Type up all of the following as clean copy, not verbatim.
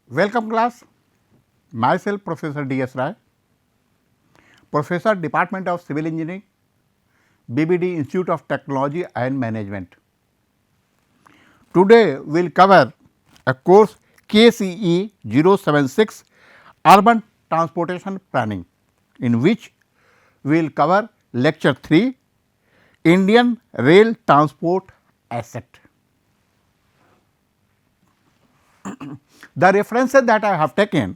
Welcome class, myself Professor D.S. Rai, Professor Department of Civil Engineering, BBD Institute of Technology and Management. Today we will cover a course KCE 076 Urban Transportation Planning, in which we will cover lecture 3 Indian Rail Transport Asset. The references that I have taken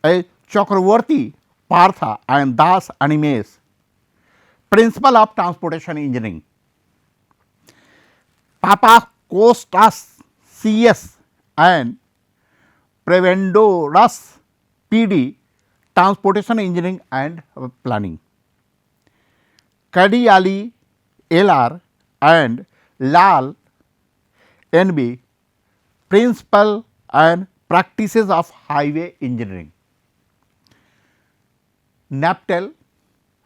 are Chakravarti, Partha and Das Animes, Principle of Transportation Engineering, Papa Costas CS and Prevendoras PD, Transportation Engineering and Planning, Kadiyali LR and Lal NB, Principle and Practices of Highway Engineering, NAPTEL,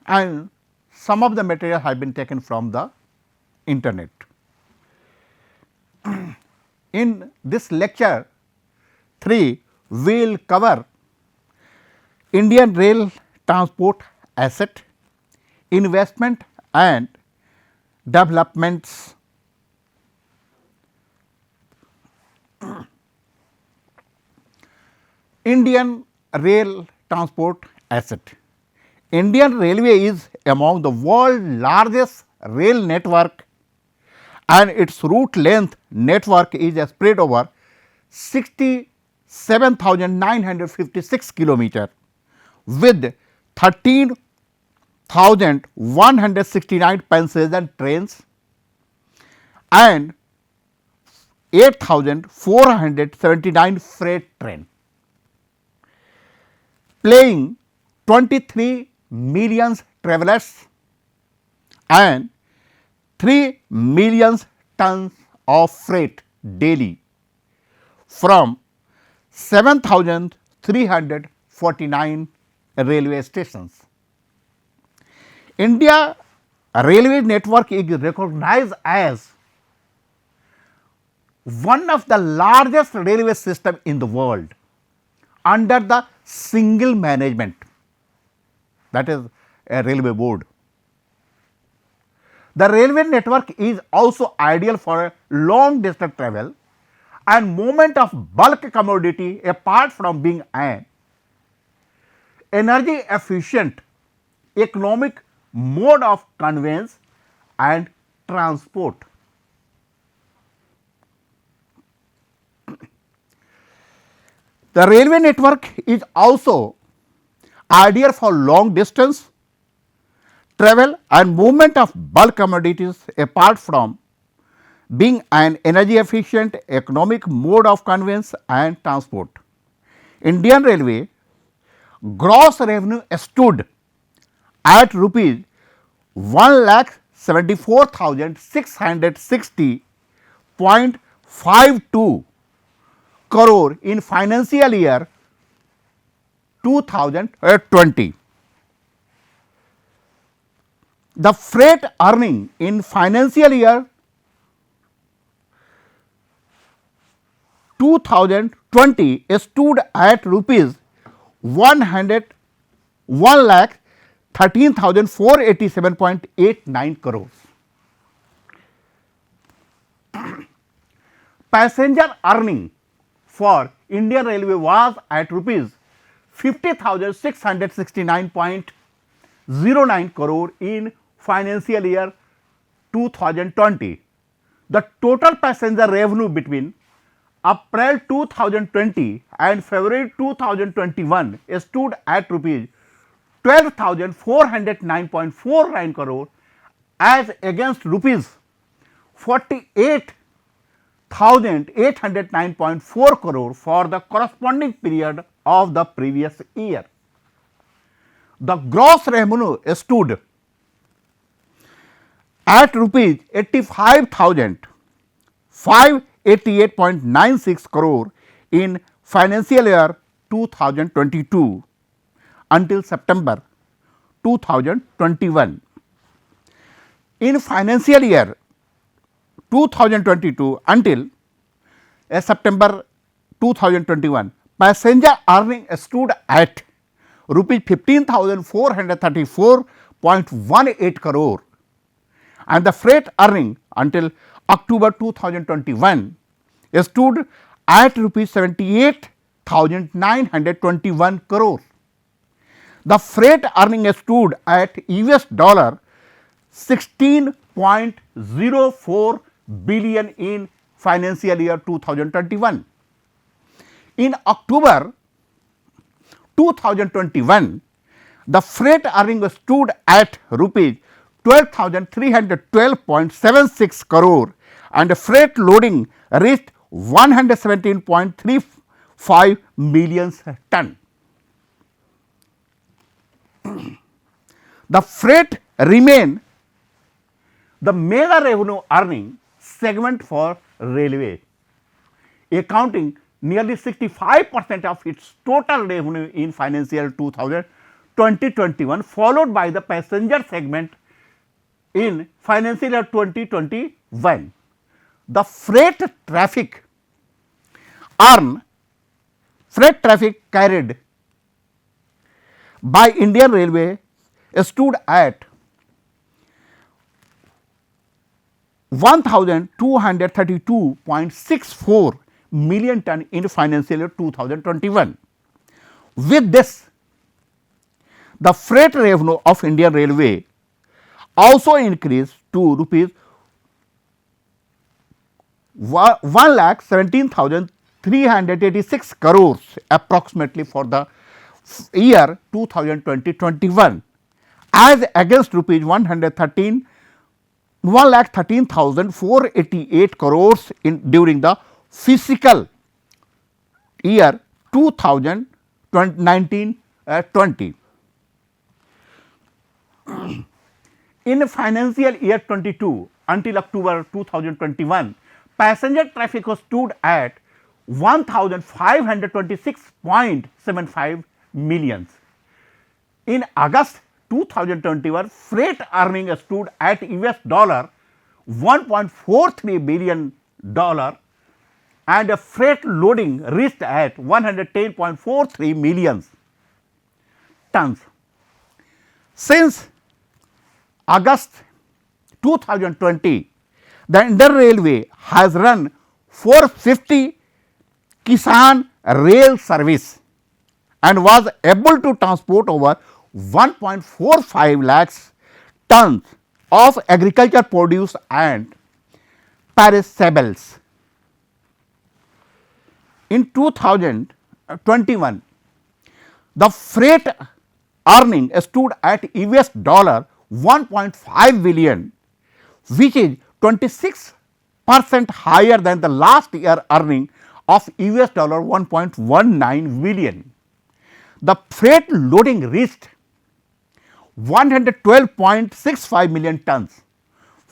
and some of the material have been taken from the internet. In this lecture 3, we will cover Indian Rail Transport Asset, Investment and Developments. Indian Rail Transport Asset. Indian Railway is among the world's largest rail network, and its route length network is spread over 67,956 kilometer with 13,169 passenger trains and 8,479 freight train, playing 23 million travelers and 3 million tons of freight daily from 7,349 railway stations. India railway network is recognized as one of the largest railway system in the world under the single management, that is a railway board. The railway network is also ideal for long distance travel and movement of bulk commodity apart from being an energy efficient economic mode of conveyance and transport. The railway network is also ideal for long distance travel and movement of bulk commodities apart from being an energy efficient economic mode of conveyance and transport. Indian Railway gross revenue stood at rupees 1,74,660.52 crore in financial year 2020. The freight earning in financial year 2020 stood at rupees 1,13,487.89 crores. Passenger earning for Indian Railway was at rupees 50,669.09 crore in financial year 2020. The total passenger revenue between April 2020 and February 2021 stood at rupees 12,409.49 crore as against rupees 48,809.4 crore for the corresponding period of the previous year. The gross revenue stood at rupees 85,588.96 crore in financial year 2022 until September 2021. In financial year 2022 until September 2021, passenger earning stood at rupees 15,434.18 crore, and the freight earning until October 2021 stood at rupees 78,921 crore. The freight earning stood at US dollar 16.04 billion in financial year 2021. In October 2021, the freight earning stood at rupees 12,312.76 crore, and freight loading reached 117.35 million ton. The freight remain the mega revenue earning segment for railway, accounting nearly 65% of its total revenue in financial 2021, followed by the passenger segment in financial year 2021. The freight traffic carried by Indian Railway stood at 1,232.64 million ton in financial year 2021. With this, the freight revenue of Indian Railway also increased to rupees 1,17,386 crores approximately for the year 2020-21, as against rupees 1,13,488 crores during the fiscal year 2019-20. In financial year 22 until October 2021, passenger traffic stood at 1,526.75 millions. In August 2021, freight earning stood at US dollar 1.43 billion and freight loading reached at 110.43 million tons. Since August 2020, the Indian Railway has run 450 Kisan rail service and was able to transport over 1.45 lakhs tons of agriculture produce and perishables. In 2021, the freight earning stood at US dollar 1.5 billion, which is 26% higher than the last year earning of US dollar 1.19 billion. The freight loading reached 112.65 million tons,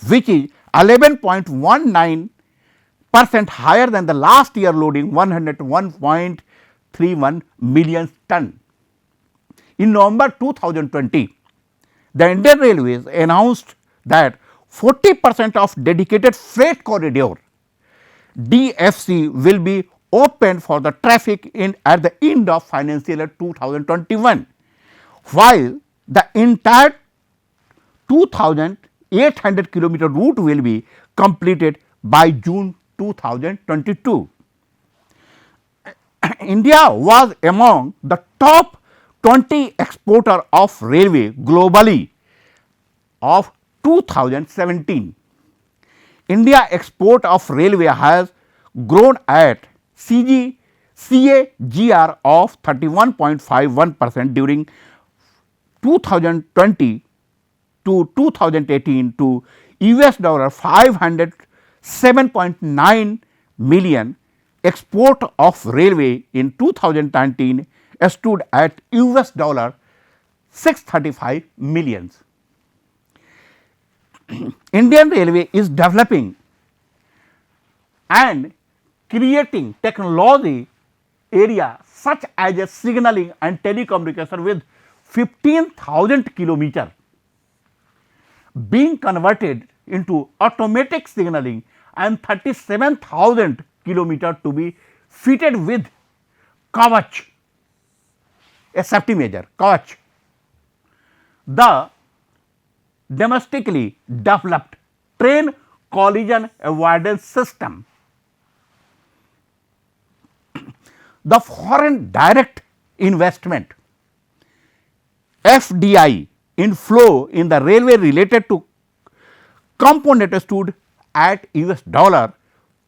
which is 11.19% higher than the last year loading 101.31 million ton. In November 2020, the Indian Railways announced that 40% of dedicated freight corridor DFC will be opened for the traffic at the end of financial year 2021, while the entire 2,800 kilometer route will be completed by June 2022. India was among the top 20 exporter of railway globally of 2017. India export of railway has grown at CAGR of 31.51% during 2020 to 2018 to US dollar 507.9 million. Export of railway in 2019 stood at US dollar 635 millions. Indian Railway is developing and creating technology area such as a signaling and telecommunication with 15,000 kilometer being converted into automatic signaling and 37,000 kilometer to be fitted with Kavach, a safety measure, Kavach. The domestically developed train collision avoidance system. The foreign direct investment FDI inflow in the railway related to component stood at US dollar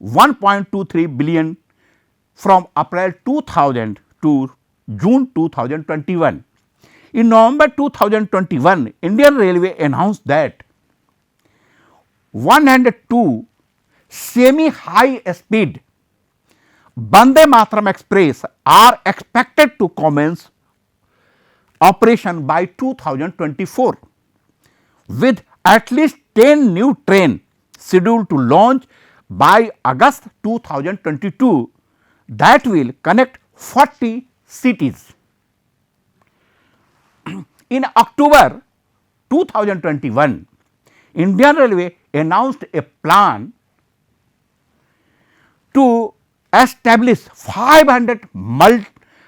1.23 billion from April 2000 to June 2021. In November 2021, Indian Railway announced that 102 semi high speed Vande Mataram Express are expected to commence operation by 2024, with at least 10 new trains scheduled to launch by August 2022 that will connect 40 cities. In October 2021, Indian Railway announced a plan to establish 500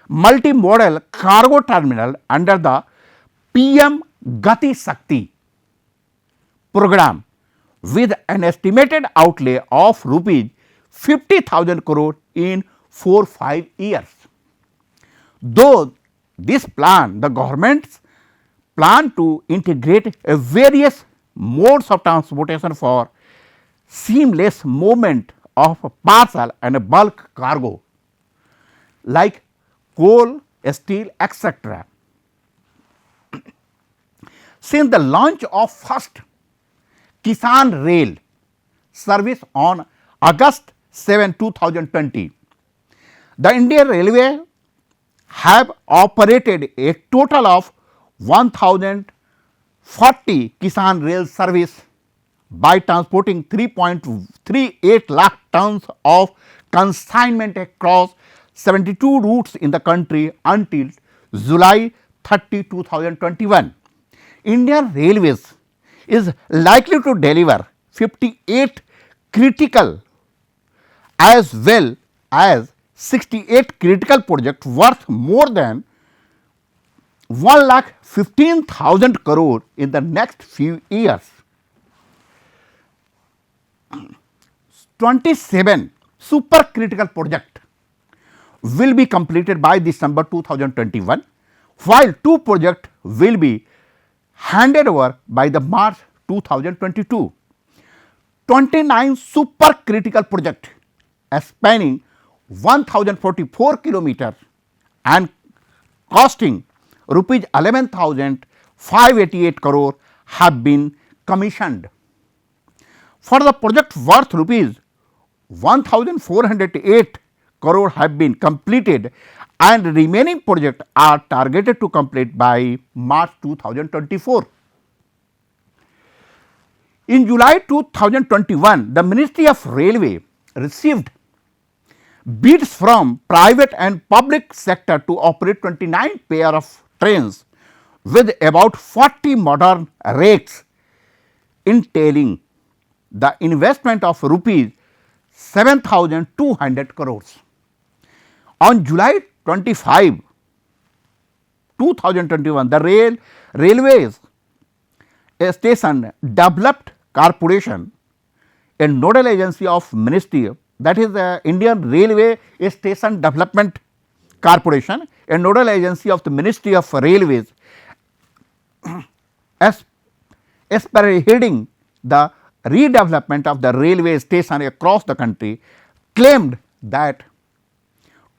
multimodal cargo terminal under the PM Gati Shakti program with an estimated outlay of rupees 50,000 crore in 4-5 years. Though this plan, the government's plan to integrate various modes of transportation for seamless movement of parcel and bulk cargo like coal, steel, etc. Since the launch of first Kisan Rail service on August 7, 2020, the Indian Railway have operated a total of 1040 Kisan Rail service by transporting 3.38 lakh tons of consignment across 72 routes in the country until July 30, 2021. Indian Railways is likely to deliver 58 critical as well as 68 critical projects worth more than 1,15,000 crore in the next few years. 27 supercritical projects will be completed by December 2021, while 2 projects will be handed over by the March 2022. 29 supercritical projects spanning 1044 kilometers and costing rupees 11,588 crore have been commissioned. For the project worth rupees 1,408 crore have been completed and remaining projects are targeted to complete by March 2024. In July 2021, the Ministry of Railway received bids from private and public sector to operate 29 pair of trains with about 40 modern rakes, entailing the investment of rupees 7,200 crores. On July 25, 2021, the Railways Station Developed Corporation, a nodal agency of Ministry, that is the Indian Railway Station Development Corporation, a nodal agency of the Ministry of Railways, spearheading the redevelopment of the railway station across the country, claimed that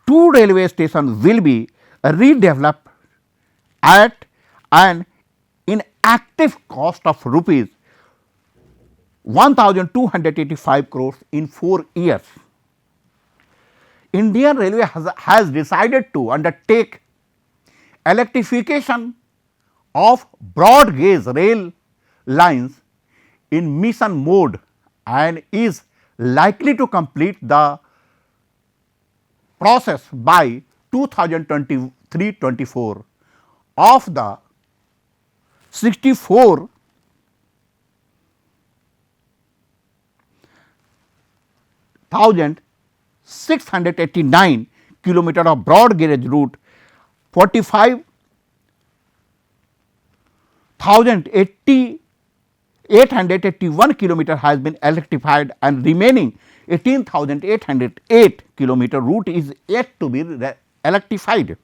2 railway stations will be redeveloped at an inactive cost of rupees 1,285 crores in 4 years. Indian Railway has decided to undertake electrification of broad gauge rail lines in mission mode and is likely to complete the process by 2023-24 of the 64,689 kilometer of broad gauge route, 45,881 kilometer has been electrified and remaining 18,808 kilometer route is yet to be electrified.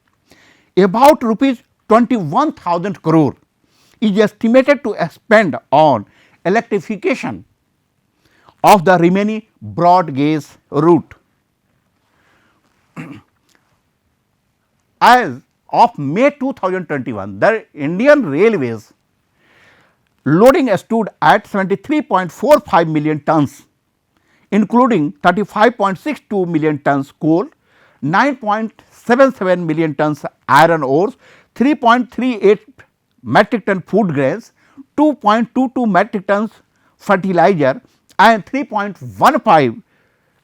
About rupees 21,000 crore is estimated to spend on electrification of the remaining broad gauge route. As of May 2021, the Indian Railways loading stood at 73.45 million tons, including 35.62 million tons coal, 9.77 million tons iron ores, 3.38 metric ton food grains, 2.22 metric tons fertilizer and 3.15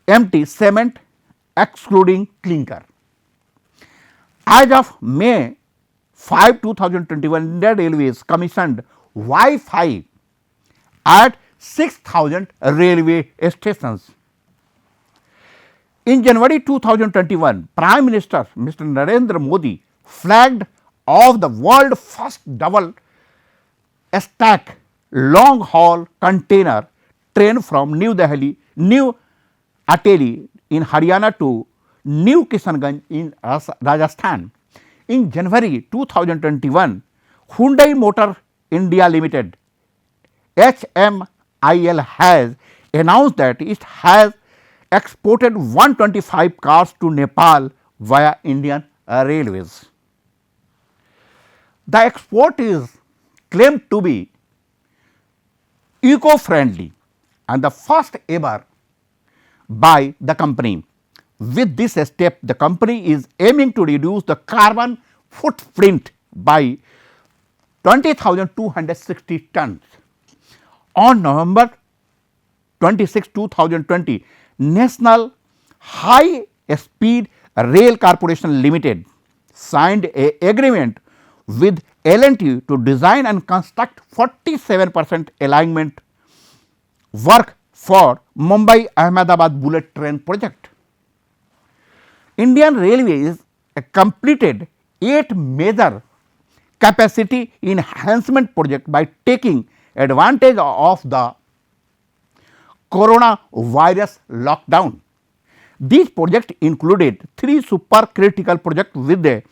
MT cement excluding clinker. As of May 5, 2021, Indian Railways commissioned Wi-Fi at 6,000 railway stations. In January 2021, Prime Minister Mr. Narendra Modi flagged off the world first double stack long haul container train from New Ateli in Haryana to New Kishanganj in Rajasthan. In January 2021, Hyundai Motor India Limited HMIL has announced that it has exported 125 cars to Nepal via Indian Railways. The export is claimed to be eco-friendly and the first ever by the company. With this step, the company is aiming to reduce the carbon footprint by 20,260 tons. On November 26, 2020, National High Speed Rail Corporation Limited signed an agreement with L&T to design and construct 47% alignment work for Mumbai Ahmedabad bullet train project. Indian Railways completed 8 major capacity enhancement project by taking advantage of the coronavirus lockdown. These projects included 3 supercritical projects with a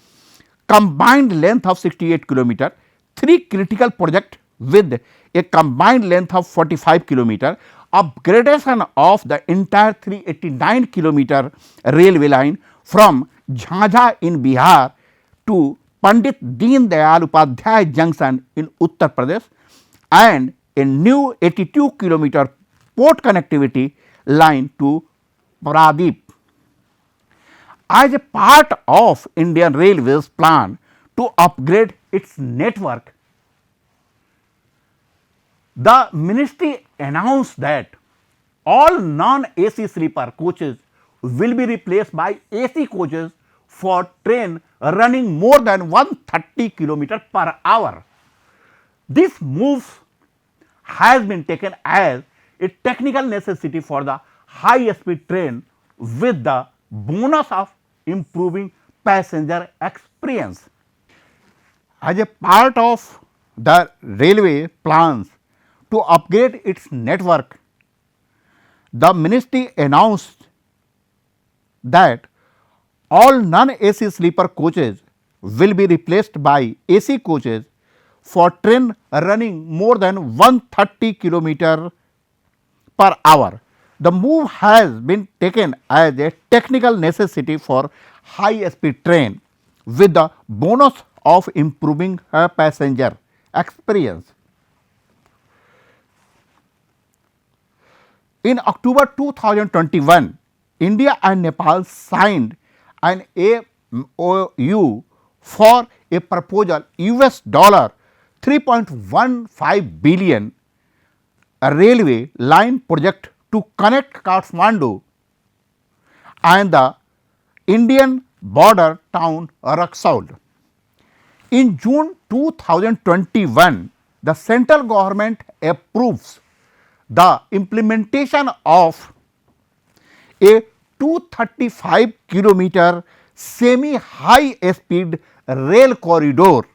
combined length of 68 km, 3 critical projects with a combined length of 45 km, upgradation of the entire 389 km railway line from Jhajha in Bihar to Pandit Deen Dayal Upadhyay Junction in Uttar Pradesh and a new 82 km port connectivity line to Paradip. As a part of Indian Railways plan to upgrade its network, the ministry announced that all non-AC sleeper coaches will be replaced by AC coaches for train running more than 130 km per hour. This move has been taken as a technical necessity for the high speed train with the bonus of improving passenger experience. As a part of the railway plans to upgrade its network, the ministry announced that all non-AC sleeper coaches will be replaced by AC coaches for train running more than 130 km per hour. The move has been taken as a technical necessity for high speed train with the bonus of improving passenger experience. In October 2021, India and Nepal signed an MOU for a proposal US dollar 3.15 billion railway line project to connect Kathmandu and the Indian border town Raksoul. In June 2021, the central government approves the implementation of a 235 km semi high speed rail corridor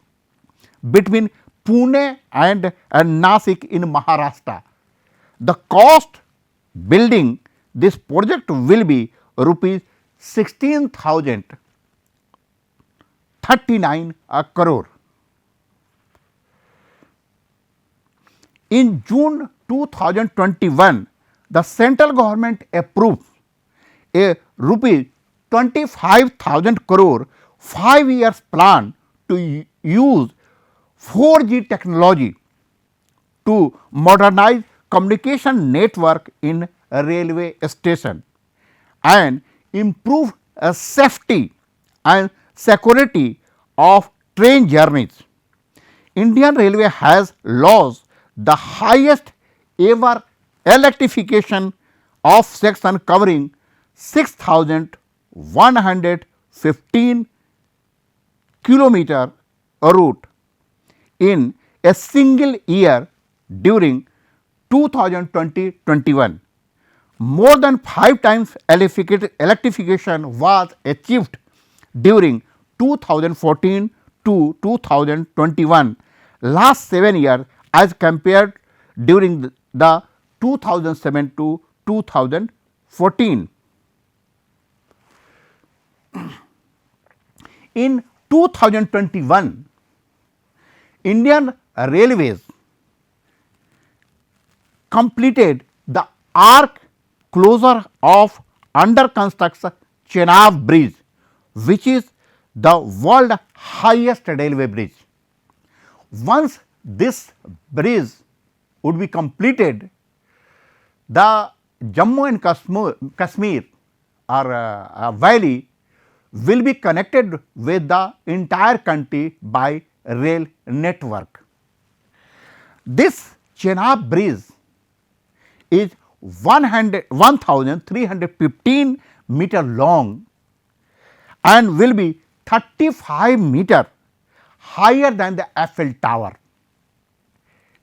between Pune and Nasik in Maharashtra. The cost building this project will be rupees 16,039 crore. In June 2021, the central government approved a rupees 25,000 crore 5 years plan to use 4G technology to modernize communication network in a railway station and improve safety and security of train journeys. Indian Railway has launched the highest ever electrification of section covering 6,115 kilometer route in a single year during 2020-21. More than 5 times electrification was achieved during 2014 to 2021, last 7 years as compared during the 2007 to 2014. In 2021, Indian Railways completed the arc closure of under construction Chenab Bridge, which is the world highest railway bridge. Once this bridge would be completed, the Jammu and Kashmir or valley will be connected with the entire country by rail network. This Chenab Bridge is 1,315 meter long and will be 35 meter higher than the Eiffel Tower,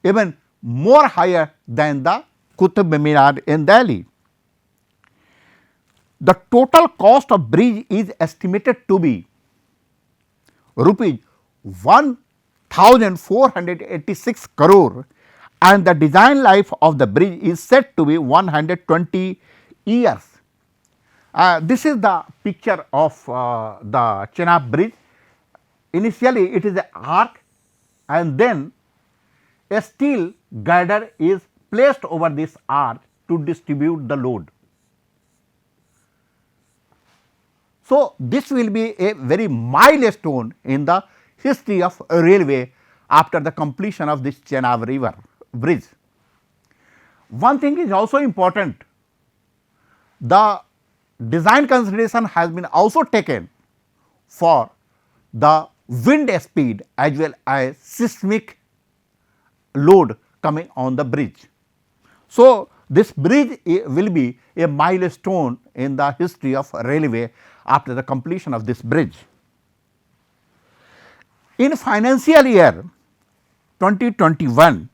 even more higher than the Qutb Minar in Delhi. The total cost of bridge is estimated to be rupees 1,486 crore and the design life of the bridge is said to be 120 years. This is the picture of the Chenab Bridge. Initially, it is an arc and then a steel girder is placed over this arc to distribute the load. So, this will be a very milestone in the history of railway after the completion of this Chenab river bridge. One thing is also important, the design consideration has been also taken for the wind speed as well as seismic load coming on the bridge. So, this bridge will be a milestone in the history of railway after the completion of this bridge. In financial year 2021,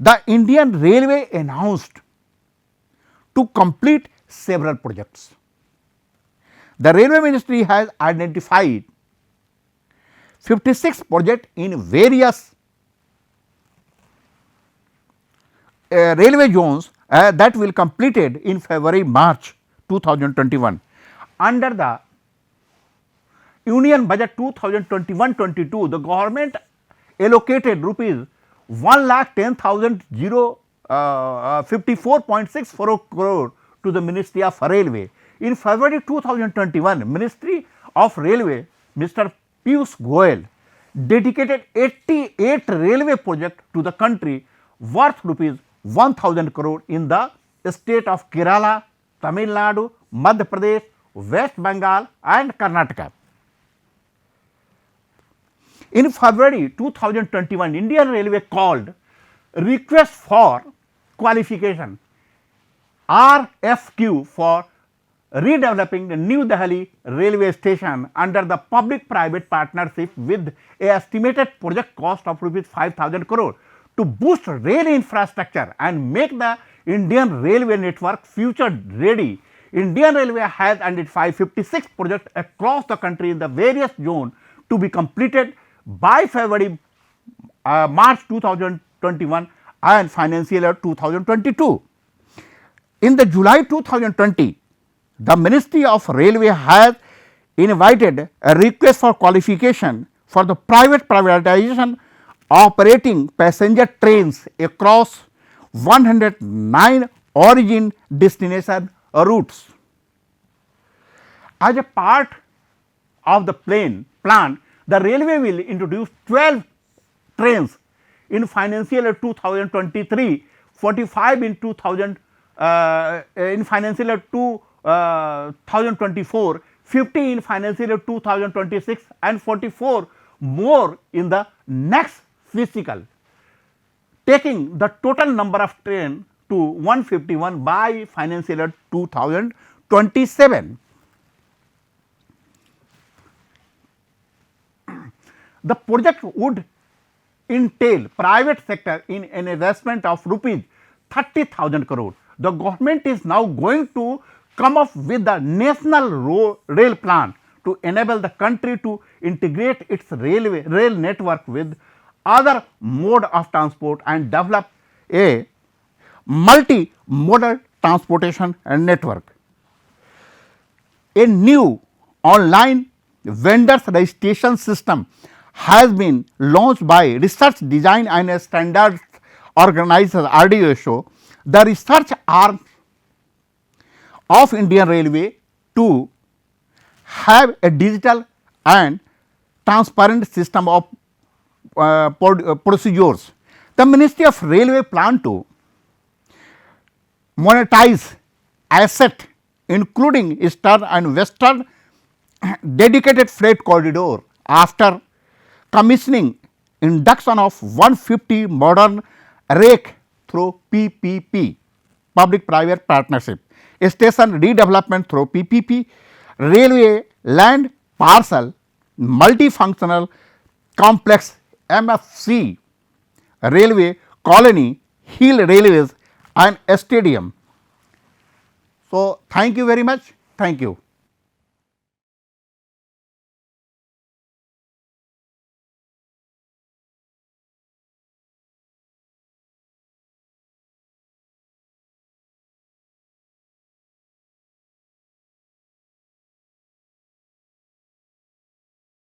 the Indian Railway announced to complete several projects. The Railway Ministry has identified 56 projects in various railway zones that will completed in February-March 2021. Under the Union Budget 2021-22, the government allocated rupees 1,10,054.64 crore to the Ministry of Railway. In February 2021, Ministry of Railway, Mr. Piyush Goyal dedicated 88 railway projects to the country worth rupees 1,000 crore in the state of Kerala, Tamil Nadu, Madhya Pradesh, West Bengal and Karnataka. In February 2021, Indian Railway called request for qualification RFQ for redeveloping the New Delhi railway station under the public private partnership with a estimated project cost of rupees 5,000 crore to boost rail infrastructure and make the Indian railway network future ready. Indian Railway has identified 56 projects across the country in the various zones to be completed by February March 2021 and financial year 2022. In the July 2020, the Ministry of Railway has invited a request for qualification for the private privatization operating passenger trains across 109 origin destination routes. As a part of the plan, the railway will introduce 12 trains in financial year 2023, 45 in 2000 in financial year 2024, 50 in financial year 2026 and 44 more in the next fiscal, taking the total number of trains to 151 by financial year 2027. The project would entail private sector in an investment of rupees 30,000 crore. The government is now going to come up with the national rail plan to enable the country to integrate its rail network with other mode of transport and develop a multi-modal transportation network. A new online vendors registration system has been launched by Research Design and Standards Organizer RDSO, the research arm of Indian Railway, to have a digital and transparent system of procedures. The Ministry of Railway plan to monetize asset including eastern and western dedicated freight corridor after commissioning induction of 150 modern rake through PPP, public private partnership, station redevelopment through PPP, railway land parcel multifunctional complex MFC, railway colony, hill railways and stadium. So, thank you very much. Thank you.